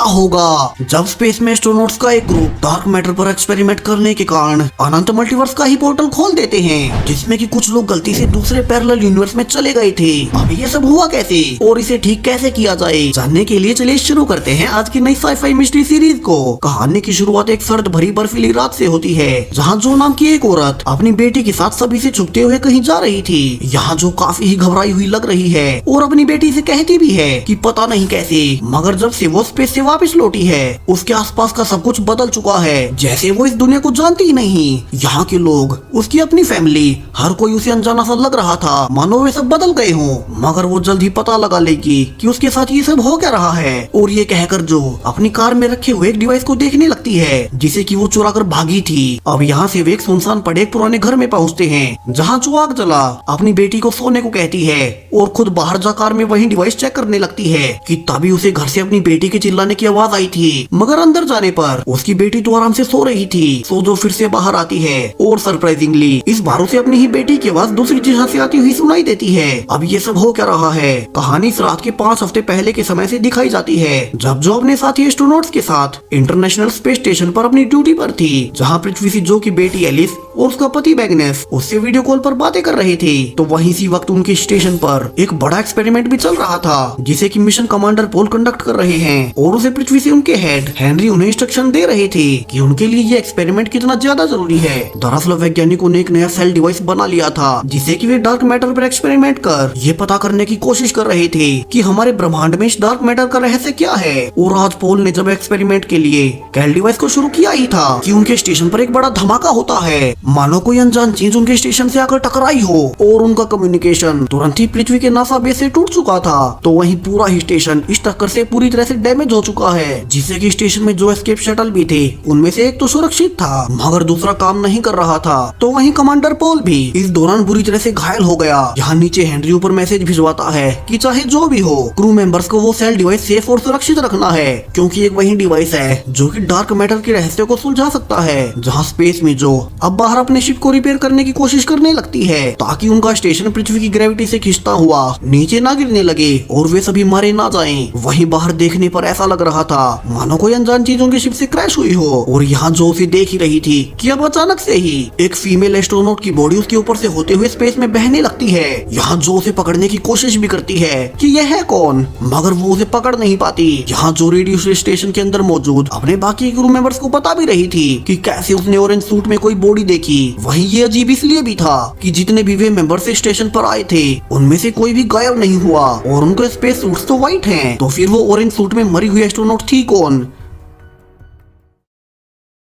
होगा जब स्पेस में एस्ट्रोनॉट्स का एक ग्रुप डार्क मैटर पर एक्सपेरिमेंट करने के कारण अनंत मल्टीवर्स का ही पोर्टल खोल देते हैं, जिसमें कि कुछ लोग गलती से दूसरे पैरेलल यूनिवर्स में चले गए थे। अब ये सब हुआ कैसे और इसे ठीक कैसे किया जाए, जानने के लिए चलिए शुरू करते हैं आज की नई साई-फाई मिस्ट्री सीरीज को। कहानी की शुरुआत एक सर्द भरी बर्फीली रात से होती है, जहाँ जो नाम की एक औरत अपनी बेटी के साथ सभी से छुपते हुए कहीं जा रही थी। यहाँ जो काफी ही घबराई हुई लग रही है और अपनी बेटी से कहती भी है कि पता नहीं कैसे, मगर जब से वो स्पेस से वापस लौटी है उसके आसपास का सब कुछ बदल चुका है, जैसे वो इस दुनिया को जानती ही नहीं। यहाँ के लोग, उसकी अपनी फैमिली, हर कोई उसे अनजाना सा लग रहा था, मानो वे सब बदल गए हों। मगर वो जल्द ही पता लगा लेगी कि उसके साथ ये सब हो क्या रहा है, और ये कहकर जो अपनी कार में रखे हुए एक डिवाइस को देखने लगती है जिसे कि वो चुरा कर भागी थी। अब यहाँ से वे एक सुनसान पड़े एक पुराने घर में पहुँचते हैं, जहाँ जो आग जला अपनी बेटी को सोने को कहती है और खुद बाहर जा कार में वही डिवाइस चेक करने लगती है कि तभी उसे घर से अपनी बेटी के चिल्लाने की आवाज आई थी। मगर अंदर जाने पर उसकी बेटी तो आराम से सो रही थी। सो जो फिर से बाहर आती है और सरप्राइजिंगली इस बार उसे अपनी ही बेटी की आवाज दूसरी जगह से आती हुई सुनाई देती है। अब ये सब हो क्या रहा है। कहानी इस रात के 5 हफ्ते पहले के समय से दिखाई जाती है, जब जो अपने साथी एस्ट्रोनॉट्स के साथ इंटरनेशनल स्पेस स्टेशन पर अपनी ड्यूटी पर थी, जहाँ पृथ्वी से जो की बेटी एलिस और उसका पति मैग्नस उससे वीडियो कॉल पर बातें कर रहे थे। तो वहीं इसी वक्त उनके स्टेशन पर एक बड़ा एक्सपेरिमेंट भी चल रहा था, जिसे कि मिशन कमांडर पोल कंडक्ट कर रहे हैं, और उसे पृथ्वी से उनके हेड हेनरी उन्हें इंस्ट्रक्शन दे रहे थे कि उनके लिए ये एक्सपेरिमेंट कितना ज्यादा जरूरी है। दरअसल वैज्ञानिकों ने एक नया सेल डिवाइस बना लिया था, जिसे कि वे डार्क मैटर पर एक्सपेरिमेंट कर ये पता करने की कोशिश कर रहे थे कि हमारे ब्रह्मांड में इस डार्क मैटर का रहस्य क्या है। और आज पोल ने जब एक्सपेरिमेंट के लिए कैल डिवाइस को शुरू किया ही था कि उनके स्टेशन पर एक बड़ा धमाका होता है, मानो कोई अनजान चीज उनके स्टेशन से आकर टकराई हो और उनका कम्युनिकेशन तुरंत ही पृथ्वी के नासा बेस से टूट चुका था। तो वहीं पूरा ही स्टेशन इस टक्कर से पूरी तरह से डैमेज हो चुका है, जिससे कि स्टेशन में जो एस्केप शटल भी थे उनमें से एक तो सुरक्षित था, मगर दूसरा काम नहीं कर रहा था। तो वहीं कमांडर पोल भी इस दौरान बुरी तरह से घायल हो गया। यहाँ नीचे हेनरी ऊपर मैसेज भिजवाता है कि चाहे जो भी हो, क्रू मेंबर्स को वो सेल डिवाइस सेफ और सुरक्षित रखना है, क्योंकि एक वही डिवाइस है जो कि डार्क मैटर के रहस्य को सुलझा सकता है। जहाँ स्पेस में जो अब बाहर अपने शिप को रिपेयर करने की कोशिश करने लगती है, ताकि उनका स्टेशन पृथ्वी की ग्रेविटी से खिंचता हुआ नीचे ना गिरने लगे और वे सभी मारे ना जाएं। वहीं बाहर देखने पर ऐसा लग रहा था मानो कोई अनजान चीज उनके शिप से क्रैश हुई हो, और यहाँ जो उसे देख ही रही थी कि अब अचानक से ही एक फीमेल एस्ट्रोनॉट की बॉडी उसके ऊपर से होते हुए स्पेस में बहने लगती है। यहाँ जो उसे पकड़ने की कोशिश भी करती है कि यह है कौन, मगर वो उसे पकड़ नहीं पाती। यहाँ जो रेडियो स्टेशन के अंदर मौजूद अपने बाकी क्रू मेंबर्स को बता भी रही थी कि कैसे उसने ऑरेंज सूट में कोई बॉडी देखी। वहीं ये अजीब इसलिए भी था कि जितने भी वे मेंबर्स स्टेशन पर आए थे उनमें से कोई भी गायब नहीं हुआ, और उनके स्पेस सूट्स तो व्हाइट हैं। तो फिर वो ऑरेंज सूट में मरी हुई एस्ट्रोनॉट थी कौन।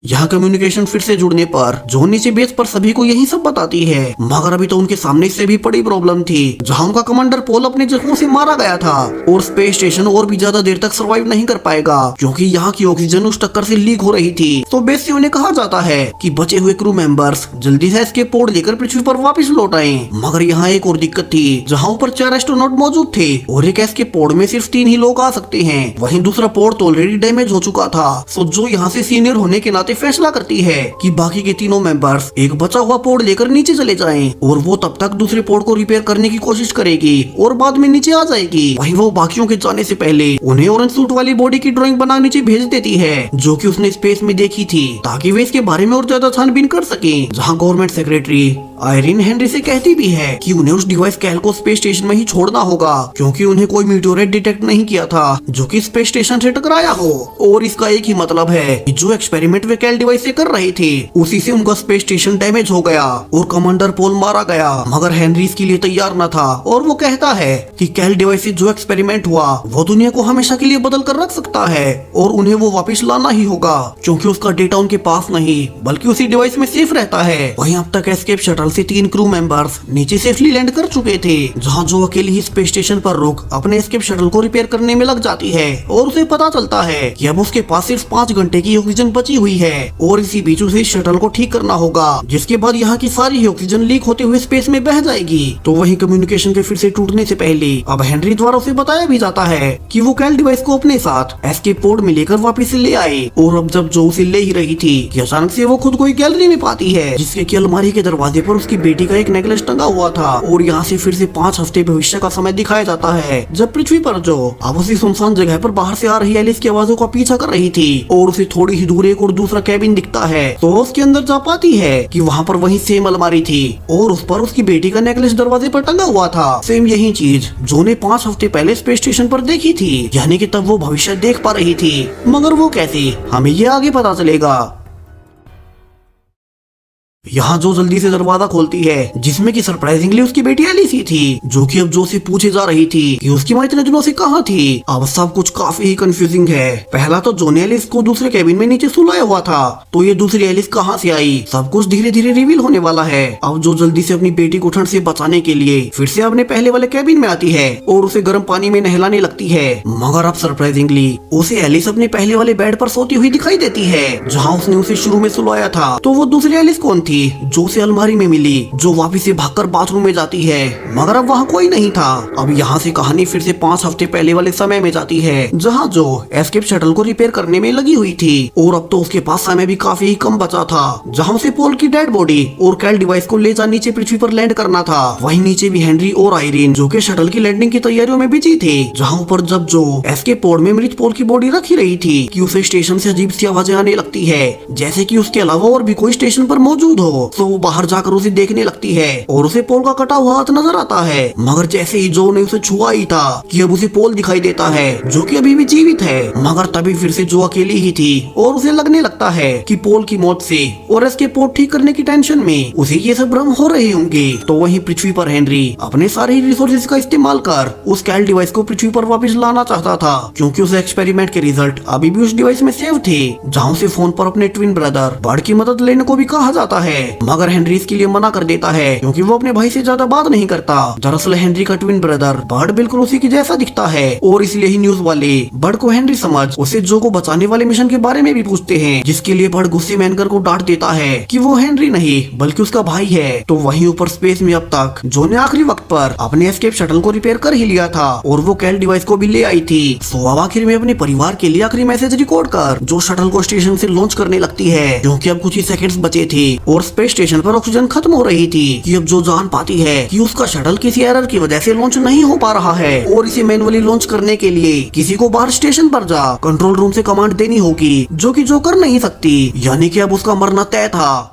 यहाँ कम्युनिकेशन फिर से जुड़ने पर जो नीचे बेस पर सभी को यही सब बताती है, मगर अभी तो उनके सामने से भी बड़ी प्रॉब्लम थी, जहाँ उनका कमांडर पोल अपने जख्मों से मारा गया था और स्पेस स्टेशन और भी ज्यादा देर तक सरवाइव नहीं कर पाएगा, क्योंकि यहाँ की ऑक्सीजन उस टक्कर से लीक हो रही थी। तो बेस से उन्हें कहा जाता है कि बचे हुए क्रू मेंबर्स जल्दी से एस्केप पोड लेकर पृथ्वी पर वापस लौट आए। मगर यहाँ एक और दिक्कत थी, जहाँ ऊपर 4 एस्ट्रोनॉट मौजूद थे और एक एस्केप पोड में सिर्फ 3 ही लोग आ सकते हैं। वहीं दूसरा पोड तो ऑलरेडी डैमेज हो चुका था। सो जो यहाँ से सीनियर होने के नाते फैसला करती है कि बाकी के तीनों मेंबर्स एक बचा हुआ पोड लेकर नीचे चले जाएं, और वो तब तक दूसरे पोड को रिपेयर करने की कोशिश करेगी और बाद में नीचे आ जाएगी। वहीं वो बाकियों के जाने से पहले उन्हें ऑरेंज सूट वाली बॉडी की ड्राइंग बना नीचे भेज देती है, जो कि उसने स्पेस में देखी थी, ताकि वे इसके बारे में और ज्यादा छानबीन कर सके। जहाँ गवर्नमेंट सेक्रेटरी आयरिन हेनरी से कहती भी है कि उन्हें उस डिवाइस कैल को स्पेस स्टेशन में ही छोड़ना होगा, क्योंकि उन्हें कोई मीटियोराइट डिटेक्ट नहीं किया था जो कि स्पेस स्टेशन से टकराया हो। और इसका एक ही मतलब है कि जो एक्सपेरिमेंट वे कैल डिवाइस से कर रहे थे उसी से उनका स्पेस स्टेशन डैमेज हो गया और कमांडर पोल मारा गया। मगर हेनरी इसके लिए तैयार न था, और वो कहता है कि कैल डिवाइस से जो एक्सपेरिमेंट हुआ वो दुनिया को हमेशा के लिए बदल कर रख सकता है, और उन्हें वो वापस लाना ही होगा, क्योंकि उसका डेटा उनके पास नहीं बल्कि उसी डिवाइस में सेफ रहता है। वहीं अब तक एस्केप शटल से 3 क्रू मेंबर्स नीचे सेफली लैंड कर चुके थे, जहां जो अकेले ही स्पेस स्टेशन पर रुक अपने एस्केप शटल को रिपेयर करने में लग जाती है, और उसे पता चलता है कि अब उसके पास सिर्फ 5 घंटे की ऑक्सीजन बची हुई है, और इसी बीच उसे शटल को ठीक करना होगा, जिसके बाद यहाँ की सारी ही ऑक्सीजन लीक होते हुए स्पेस में बह जाएगी। तो वहीं कम्युनिकेशन के फिर से टूटने से पहले अब हेनरी द्वारा उसे बताया भी जाता है कि वो कैल डिवाइस को अपने साथ एस्केप पोड में लेकर वापस ले आए। और अब जब जो उसे ले ही रही थी कि अचानक से वो खुद को एक गैलरी में पाती है, जिसके की अलमारी के दरवाजे पर पर उसकी बेटी का एक नेकलेस टंगा हुआ था और यहाँ से फिर से 5 हफ्ते भविष्य का समय दिखाया जाता है, जब पृथ्वी पर जो अब उसी सुनसान जगह पर बाहर से आ रही एलिस की आवाजों का पीछा कर रही थी और उसे थोड़ी ही दूर एक और दूसरा कैबिन दिखता है। तो उसके अंदर जा पाती है कि वहाँ पर वही सेम अलमारी थी और उस पर उसकी बेटी का नेकलेस दरवाजे पर टंगा हुआ था। सेम यही चीज जो ने 5 हफ्ते पहले स्पेस स्टेशन पर देखी थी, यानी कि तब वो भविष्य देख पा रही थी। मगर वो कैसे, हमें ये आगे पता चलेगा। यहाँ जो जल्दी से दरवाजा खोलती है, जिसमें कि सरप्राइजिंगली उसकी बेटी एलिस ही थी, जो कि अब जो से पूछे जा रही थी कि उसकी माँ इतने दिनों से कहाँ थी। अब सब कुछ काफी ही कंफ्यूजिंग है। पहला तो जो ने एलिस को दूसरे कैबिन में नीचे सुलाया हुआ था, तो ये दूसरी एलिस कहाँ से आई, सब कुछ धीरे धीरे रिवील होने वाला है। अब जो जल्दी से अपनी बेटी को ठंड से बचाने के लिए फिर से अपने पहले वाले कैबिन में आती है और उसे गर्म पानी में नहलाने लगती है। मगर अब सरप्राइजिंगली उसे एलिस अपने पहले वाले बेड पर सोती हुई दिखाई देती है, जहाँ उसने उसे शुरू में सुलाया था। तो वो दूसरी एलिस कौन थी जो से अलमारी में मिली, जो वापिस से भागकर बाथरूम में जाती है। मगर अब वहाँ कोई नहीं था। अब यहाँ से कहानी फिर से 5 हफ्ते पहले वाले समय में जाती है, जहाँ जो एस्केप शटल को रिपेयर करने में लगी हुई थी और अब तो उसके पास समय भी काफी ही कम बचा था, जहाँ उसे पोल की डेड बॉडी और कैल डिवाइस को ले जा नीचे पृथ्वी पर लैंड करना था। वहीं नीचे भी हेनरी और आयरीन जो कि शटल की लैंडिंग की तैयारियों में बिजी थे, जहाँ ऊपर जब जो एस्केप पोड में मृत पोल की बॉडी रखी रही थी कि उसे स्टेशन से अजीब सी आवाजें आने लगती है, जैसे कि उसके अलावा और भी कोई स्टेशन पर मौजूद हो। तो वो बाहर जाकर उसे देखने लगती है और उसे पोल का कटा हुआ हाथ नजर आता है। मगर जैसे ही जो ने उसे छुआ ही था कि अब उसे पोल दिखाई देता है, जो कि अभी भी जीवित है। मगर तभी फिर से जो अकेली ही थी और उसे लगने लगता है कि पोल की मौत से और इसके पोर्ट ठीक करने की टेंशन में उसे ये सब भ्रम हो रहे होंगे। तो वहीं पृथ्वी पर हेनरी अपने सारे रिसोर्सेज का इस्तेमाल कर उस कैल डिवाइस को पृथ्वी पर वापस लाना चाहता था, क्योंकि उस एक्सपेरिमेंट के रिजल्ट अभी भी उस डिवाइस में सेव थे, जहाँ से फोन पर अपने ट्विन ब्रदर बर्ड की मदद लेने को भी कहा जाता है। मगर हेनरी इसके लिए मना कर देता है, क्योंकि वो अपने भाई से ज्यादा बात नहीं करता। दरअसल हेनरी का ट्विन ब्रदर बर्ड बिल्कुल उसी की जैसा दिखता है और इसलिए ही न्यूज वाले बर्ड को हेनरी समझ उसे जो को बचाने वाले मिशन के बारे में भी पूछते हैं, जिसके लिए बर्ड गुस्से में एंकर को डांट देता है कि वो हेनरी नहीं बल्कि उसका भाई है। तो वहीं ऊपर स्पेस में अब तक जो ने आखिरी वक्त पर अपने एस्केप शटल को रिपेयर कर ही लिया था और वो कैल डिवाइस को भी ले आई थी। सो अब आखिर में अपने परिवार के लिए आखिरी मैसेज रिकॉर्ड कर जो शटल को स्टेशन से लॉन्च करने लगती है, क्योंकि अब कुछ ही सेकंड्स बचे थे और स्पेस स्टेशन पर ऑक्सीजन खत्म हो रही थी। कि अब जो जान पाती है कि उसका शटल किसी एरर की वजह से लॉन्च नहीं हो पा रहा है और इसे मैनुअली लॉन्च करने के लिए किसी को बाहर स्टेशन पर जा कंट्रोल रूम से कमांड देनी होगी, जो कि जो कर नहीं सकती। यानी कि अब उसका मरना तय था।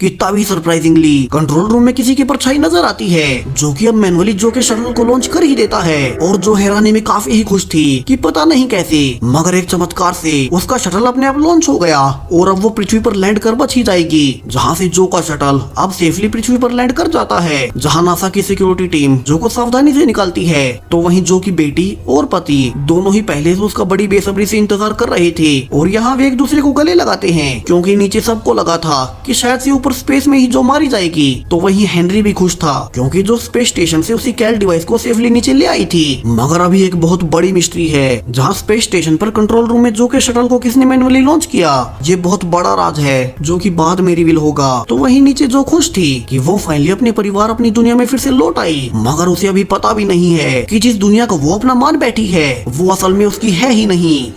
कि तभी सरप्राइजिंगली कंट्रोल रूम में किसी की परछाई नजर आती है, जो कि अब मैनुअली जो के शटल को लॉन्च कर ही देता है और जो हैरानी में काफी ही खुश थी कि पता नहीं कैसे, मगर एक चमत्कार से उसका शटल अपने आप लॉन्च हो गया और अब वो पृथ्वी पर लैंड कर बच ही जाएगी, जहाँ से जो का शटल अब सेफली पृथ्वी पर लैंड कर जाता है, जहाँ नासा की सिक्योरिटी टीम जो को सावधानी से निकालती है। तो वहीं जो की बेटी और पति दोनों ही पहले से उसका बड़ी बेसब्री से इंतजार कर रहे थे और यहाँ वे एक दूसरे को गले लगाते हैं, क्योंकि नीचे सबको लगा था कि शायद से ऊपर स्पेस में ही जो मारी जाएगी। तो वहीं हेनरी भी खुश था, क्योंकि जो स्पेस स्टेशन से उसी कैल डिवाइस को सेफली नीचे ले आई थी। मगर अभी एक बहुत बड़ी मिस्ट्री है, जहाँ स्पेस स्टेशन पर कंट्रोल रूम में जो के शटल को किसने मैनुअली लॉन्च किया, ये बहुत बड़ा राज है जो कि बाद में रिवील होगा। तो वहीं नीचे जो खुश थी कि वो फाइनली अपने परिवार अपनी दुनिया में फिर से लौट आई, मगर उसे अभी पता भी नहीं है कि जिस दुनिया को वो अपना मान बैठी है वो असल में उसकी है ही नहीं।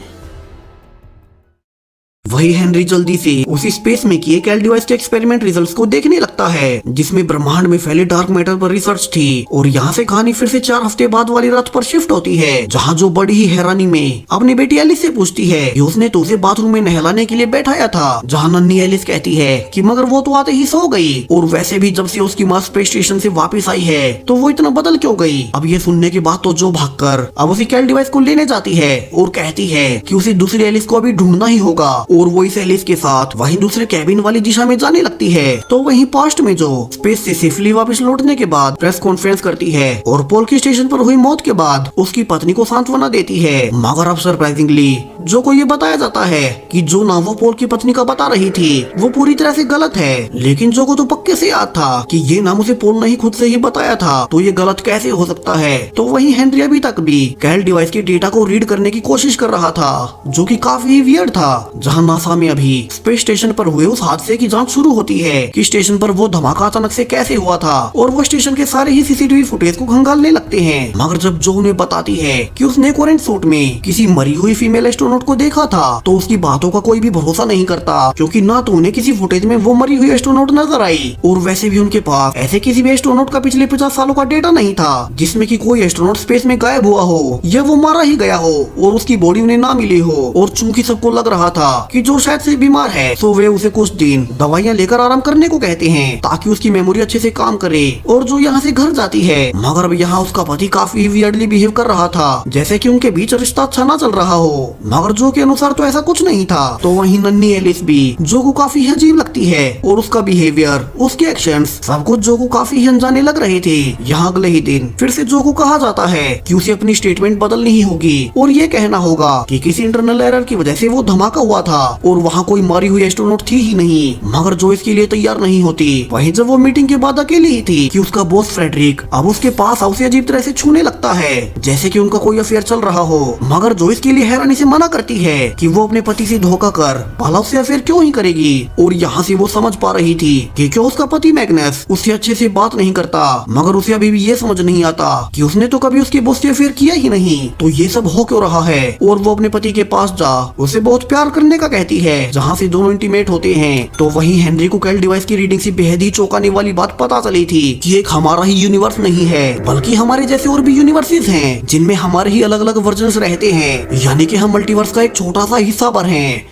वही हेनरी जल्दी से उसी स्पेस में किए कैल डिवाइस के एक्सपेरिमेंट रिजल्ट्स को देखने लगता है, जिसमें ब्रह्मांड में फैले डार्क मैटर पर रिसर्च थी। और यहाँ से कहानी फिर से 4 हफ्ते बाद वाली रात पर शिफ्ट होती है, जहाँ जो बड़ी ही हैरानी में अपनी बेटी एलिस से पूछती है कि उसने तो उसे बाथरूम में नहलाने के लिए बैठाया था, जहाँ नन्ही एलिस कहती है कि मगर वो तो आते ही सो गई, और वैसे भी जब से उसकी माँ स्पेस स्टेशन से वापस आई है तो वो इतना बदल क्यों गई। अब ये सुनने के बाद तो जो भागकर अब उसी कैल डिवाइस को लेने जाती है और कहती है कि उसे दूसरी एलिस को अभी ढूंढना ही होगा, और वो इस एलिस के साथ वहीं दूसरे कैबिन वाली दिशा में जाने लगती है। तो वहीं पास्ट में जो स्पेस से सेफली वापस लौटने के बाद प्रेस कॉन्फ्रेंस करती है और पोल की स्टेशन पर हुई मौत के बाद उसकी पत्नी को सांत्वना देती है। मगर अब सरप्राइजिंगली जो को ये बताया जाता है कि जो नाम वो पोल की पत्नी का बता रही थी वो पूरी तरह से गलत है, लेकिन जो को तो पक्के से याद था कि ये नाम उसे पोल ने ही खुद से ही बताया था, तो ये गलत कैसे हो सकता है। तो वहीं हेनरी अभी तक भी कैल डिवाइस के डेटा को रीड करने की कोशिश कर रहा था, जो कि काफी वियर्ड था। जहां नासा में अभी स्पेस स्टेशन पर हुए उस हादसे की जांच शुरू होती है कि स्टेशन पर वो धमाका अचानक से कैसे हुआ था, और वो स्टेशन के सारे ही सीसीटीवी फुटेज को खंगालने लगते हैं। मगर जब जो उन्हें बताती है कि उसने क्वारंटाइन सूट में किसी मरी हुई फीमेल एस्ट्रोनॉट एस्ट्रोनॉट को देखा था तो उसकी बातों का कोई भी भरोसा नहीं करता, क्योंकि ना तो उन्हें किसी फुटेज में वो मरी हुई एस्ट्रोनॉट नजर आई और वैसे भी उनके पास ऐसे किसी भी एस्ट्रोनॉट का पिछले 50 सालों का डेटा नहीं था जिसमें कि कोई एस्ट्रोनॉट स्पेस में गायब हुआ हो या वो मारा ही गया हो और उसकी बॉडी उन्हें ना मिली हो। और चूंकि सबको लग रहा था कि जो शायद से बीमार है तो वे उसे कुछ दिन दवाइयाँ लेकर आराम करने को कहते हैं ताकि उसकी मेमोरी अच्छे से काम करे और जो यहाँ से घर जाती है। मगर अब यहाँ उसका पति काफी वियर्डली बिहेव कर रहा था, जैसे कि उनके बीच रिश्ता अच्छा ना चल रहा हो। मगर जो के अनुसार तो ऐसा कुछ नहीं था। तो वहीं नन्ही एलिस भी जो को काफी अजीब लगती है और उसका बिहेवियर, उसके एक्शंस सब कुछ जो को काफी अनजाने लग रहे थे। यहाँ अगले ही दिन फिर से जो को कहा जाता है कि उसे अपनी स्टेटमेंट बदलनी ही होगी और ये कहना होगा कि किसी इंटरनल एरर की वजह से वो धमाका हुआ था और वहाँ कोई मारी हुई एस्ट्रोनॉट थी ही नहीं। मगर जो इसके लिए तैयार नहीं होती। वहीं जब वो मीटिंग के बाद अकेली ही थी कि उसका बॉस फ्रेडरिक अब उसके पास उसे अजीब तरह से छूने लगता है जैसे कि उनका कोई अफेयर चल रहा हो। मगर जो इसके लिए हैरानी से मना करती है कि वो अपने पति से धोखा कर भला उससे अफेयर क्यों ही करेगी। और यहाँ से वो समझ पा रही थी कि क्यों उसका पति मैग्नस उससे अच्छे से बात नहीं करता। मगर उसे अभी भी ये समझ नहीं आता कि उसने तो कभी उसके बॉस से अफेयर किया ही नहीं, तो ये सब हो क्यों रहा है। और वो अपने पति के पास जा उसे बहुत प्यार करने का कहती है, जहाँ से दोनों इंटीमेट होते हैं। तो वहीं हेनरी को कैल डिवाइस की रीडिंग से बेहद ही चौंकाने वाली बात पता चली थी कि एक हमारा ही यूनिवर्स नहीं है बल्कि हमारे जैसे और भी यूनिवर्सेस हैं जिनमें हमारे ही अलग अलग वर्जन्स रहते हैं, यानी कि हम मल्टीवर्स का एक छोटा सा हिस्सा पर हैं।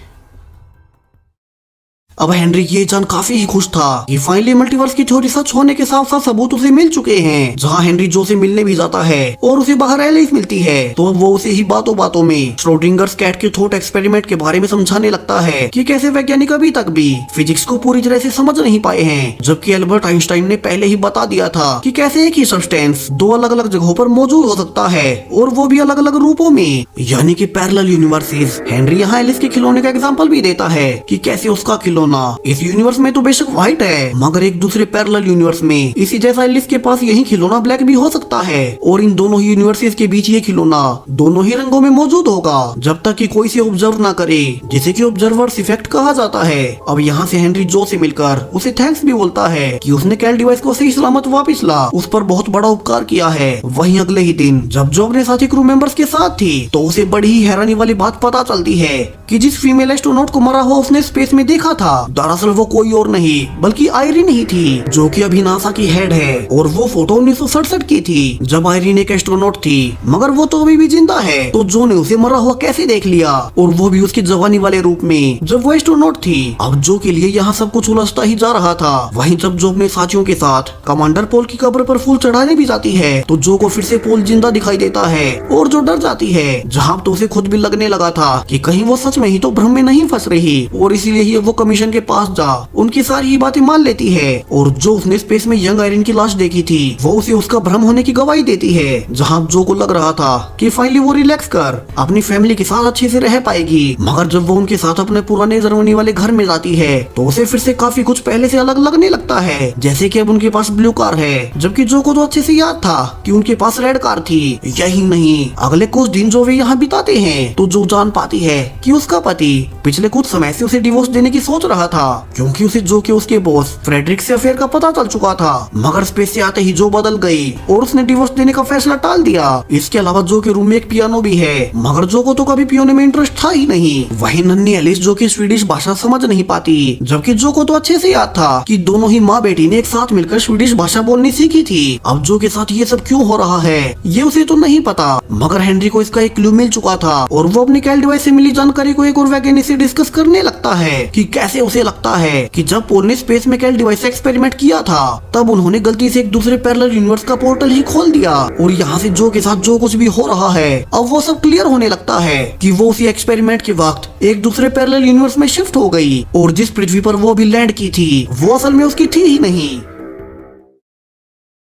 अब हेनरी ये जान काफी ही खुश था कि फाइनली मल्टीवर्स की थ्योरी सच होने के साथ साथ सबूत उसे मिल चुके हैं। जहाँ हेनरी जो से मिलने भी जाता है और उसे बाहर एलिस मिलती है तो अब वो उसे ही बातों बातों में श्रोडिंगर्स कैट के थॉट एक्सपेरिमेंट के बारे में समझाने लगता है कि कैसे वैज्ञानिक अभी तक भी फिजिक्स को पूरी तरह से समझ नहीं पाए हैं, जबकि अल्बर्ट आइंस्टाइन ने पहले ही बता दिया था कि कैसे एक ही सब्सटेंस दो अलग अलग जगहों पर मौजूद हो सकता है और वो भी अलग अलग रूपों में, यानी कि पैरेलल यूनिवर्सेस। हेनरी यहाँ एलिस के खिलौने का एग्जाम्पल भी देता है कि कैसे उसका खिलौना इस यूनिवर्स में तो बेशक व्हाइट है मगर एक दूसरे पैरेलल यूनिवर्स में इसी जैसा एलिस के पास यही खिलौना ब्लैक भी हो सकता है और इन दोनों ही यूनिवर्सेस के बीच ये खिलौना दोनों ही रंगों में मौजूद होगा जब तक कि कोई से ऑब्जर्व ना करे, जिसे कि ऑब्जर्वर्स इफेक्ट कहा जाता है। अब यहाँ से हेनरी जो से मिलकर उसे थैंक्स भी बोलता है कि उसने कैल डिवाइस को सही सलामत वापस ला, उस पर बहुत बड़ा उपकार किया है। वहीं अगले ही दिन जब जो अपने साथी क्रू मेंबर्स के साथ थी तो उसे बड़ी ही हैरानी वाली बात पता चलती है कि जिस फीमेल एस्ट्रोनॉट को मरा हुआ उसने स्पेस में देखा था दरअसल वो कोई और नहीं बल्कि आयरिन ही थी, जो कि अभी नासा की हेड है। और वो फोटो 1967 की थी जब आयरिन एक एस्ट्रोनॉट थी, मगर वो तो अभी भी जिंदा है। तो जो ने उसे मरा हुआ कैसे देख लिया, और वो भी उसकी जवानी वाले रूप में जब वो एस्ट्रोनॉट थी। अब जो के लिए यहाँ सब कुछ उलझता ही जा रहा था। वहीं जब जो अपने साथियों के साथ कमांडर पोल की कब्र पर फूल चढ़ाने भी जाती है तो जो को फिर से पोल जिंदा दिखाई देता है और जो डर जाती है, जहाँ तो उसे खुद भी लगने लगा था कि कहीं वो सच में ही तो भ्रम में नहीं फंस रही, और इसीलिए ही वो कमीशन के पास जा उनकी सारी ही बातें मान लेती है। और जो उसने स्पेस में यंग आयरन की लाश देखी थी वो उसे उसका भ्रम होने की गवाही देती है, जहाँ जो को लग रहा था कि फाइनली वो रिलैक्स कर अपनी फैमिली के साथ अच्छे से रह पाएगी। मगर जब वो उनके साथ अपने पुराने जर्मनी वाले घर में जाती है तो उसे फिर से काफी कुछ पहले से अलग लगने लगता है, जैसे कि अब उनके पास ब्लू कार है, जबकि जो को तो अच्छे से याद था कि उनके पास रेड कार थी। यही नहीं, अगले कुछ दिन जो वे यहाँ बिताते हैं तो जो जान पाती है कि उसका पति पिछले कुछ समय से उसे डिवोर्स देने की सोच रहा था, क्योंकि उसे जो के उसके बॉस फ्रेडरिक से अफेयर का पता चल चुका था। मगर स्पेस से आते ही जो बदल गई और उसने डिवोर्स देने का फैसला टाल दिया। इसके अलावा जो के रूम में एक पियानो भी है, मगर जो को तो कभी पियानो में इंटरेस्ट था ही नहीं। वहीं नन्ही एलिस जो की स्वीडिश भाषा समझ नहीं पाती, जबकि जो को तो अच्छे से याद था कि दोनों ही माँ बेटी ने एक साथ मिलकर स्वीडिश भाषा बोलनी सीखी थी। अब जो के साथ ये सब क्यों हो रहा है ये उसे तो नहीं पता, मगर हेनरी को इसका एक क्लू मिल चुका था और वो अपने कैल डिवाइस से मिली जानकारी को एक और वैज्ञानिक से डिस्कस करने लगता है कि कैसे उसे लगता है कि जब पोल ने स्पेस में कैल डिवाइस से एक्सपेरिमेंट किया था तब उन्होंने गलती से एक दूसरे पैरेलल यूनिवर्स का पोर्टल ही खोल दिया। और यहाँ से जो के साथ जो कुछ भी हो रहा है अब वो सब क्लियर होने लगता है कि वो उसी एक्सपेरिमेंट के वक्त एक दूसरे पैरेलल यूनिवर्स में शिफ्ट हो गई और जिस पृथ्वी पर वो भी लैंड की थी वो असल में उसकी थी ही नहीं,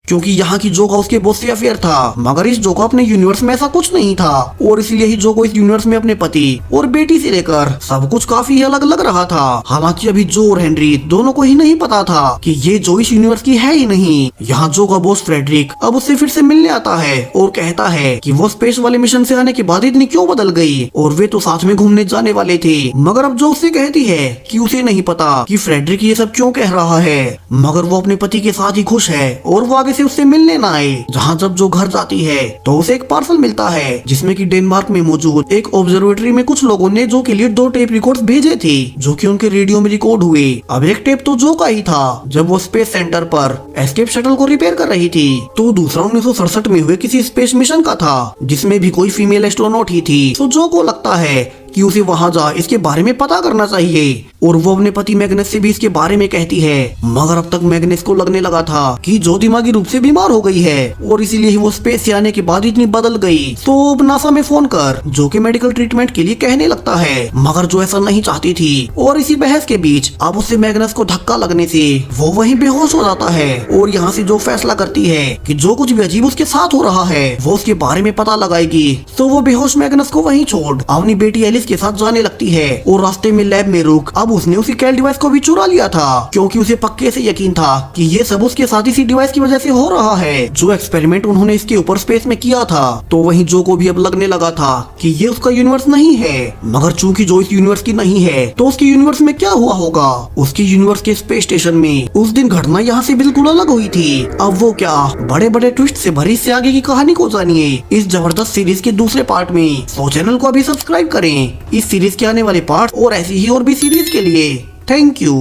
क्योंकि यहाँ की जो का उसके बॉस से अफेयर था। मगर इस जो का अपने यूनिवर्स में ऐसा कुछ नहीं था और इसलिए ही जो को इस यूनिवर्स में अपने पति और बेटी से लेकर सब कुछ काफी अलग लग रहा था। हालांकि अभी जो और हेनरी दोनों को ही नहीं पता था कि ये जो इस यूनिवर्स की है ही नहीं। यहाँ जो का बॉस फ्रेडरिक अब उससे फिर से मिलने आता है और कहता है कि वो स्पेस वाले मिशन से आने के बाद इतनी क्यों बदल गई, और वे तो साथ में घूमने जाने वाले थे। मगर अब जो उससे कहती है कि उसे नहीं पता कि फ्रेडरिक ये सब क्यों कह रहा है, मगर वो अपने पति के साथ ही खुश है और वो आगे से उससे मिलने न आए। जहाँ जब जो घर जाती है तो उसे एक पार्सल मिलता है जिसमें कि डेनमार्क में मौजूद एक ऑब्जर्वेटरी में कुछ लोगों ने जो के लिए 2 टेप रिकॉर्ड्स भेजे थे जो कि उनके रेडियो में रिकॉर्ड हुए। अब एक टेप तो जो का ही था जब वो स्पेस सेंटर पर एस्केप शटल को रिपेयर कर रही थी, तो दूसरा 1967 में हुए किसी स्पेस मिशन का था जिसमें भी कोई फीमेल एस्ट्रोनॉट ही थी। तो जो को लगता है कि उसे वहां जा इसके बारे में पता करना चाहिए और वो अपने पति मैग्नस से भी इसके बारे में कहती है। मगर अब तक मैग्नस को लगने लगा था कि जो दिमागी रूप से बीमार हो गई है और इसीलिए ही वो स्पेस से आने के बाद इतनी बदल गई। तो अब नासा में फोन कर जो कि मेडिकल ट्रीटमेंट के लिए कहने लगता है, मगर जो ऐसा नहीं चाहती थी। और इसी बहस के बीच अब उससे मैग्नस को धक्का लगने से वो वहीं बेहोश हो जाता है और यहाँ से जो फैसला करती है कि जो कुछ भी अजीब उसके साथ हो रहा है वो उसके बारे में पता लगाएगी। तो वो बेहोश मैग्नस को वहीं छोड़ अपनी बेटी एलिस के साथ जाने लगती है और रास्ते में लैब में रुक अब उसने उसी कैल डिवाइस को भी चुरा लिया था क्योंकि उसे पक्के से यकीन था कि ये सब उसके साथ इसी डिवाइस की वजह से हो रहा है जो एक्सपेरिमेंट उन्होंने इसके ऊपर स्पेस में किया था। तो वहीं जो को भी अब लगने लगा था कि ये उसका यूनिवर्स नहीं है। मगर चूंकि जो इस यूनिवर्स की नहीं है तो उसके यूनिवर्स में क्या हुआ होगा। उसके यूनिवर्स के स्पेस स्टेशन में उस दिन घटना यहाँ से बिल्कुल अलग हुई थी। अब वो क्या, बड़े बड़े ट्विस्ट से भरी इससे आगे की कहानी को जानिए इस जबरदस्त सीरीज के दूसरे पार्ट में। तो चैनल को अभी सब्सक्राइब करें इस सीरीज के आने वाले पार्ट और ऐसी ही और भी सीरीज के लिए। Thank you.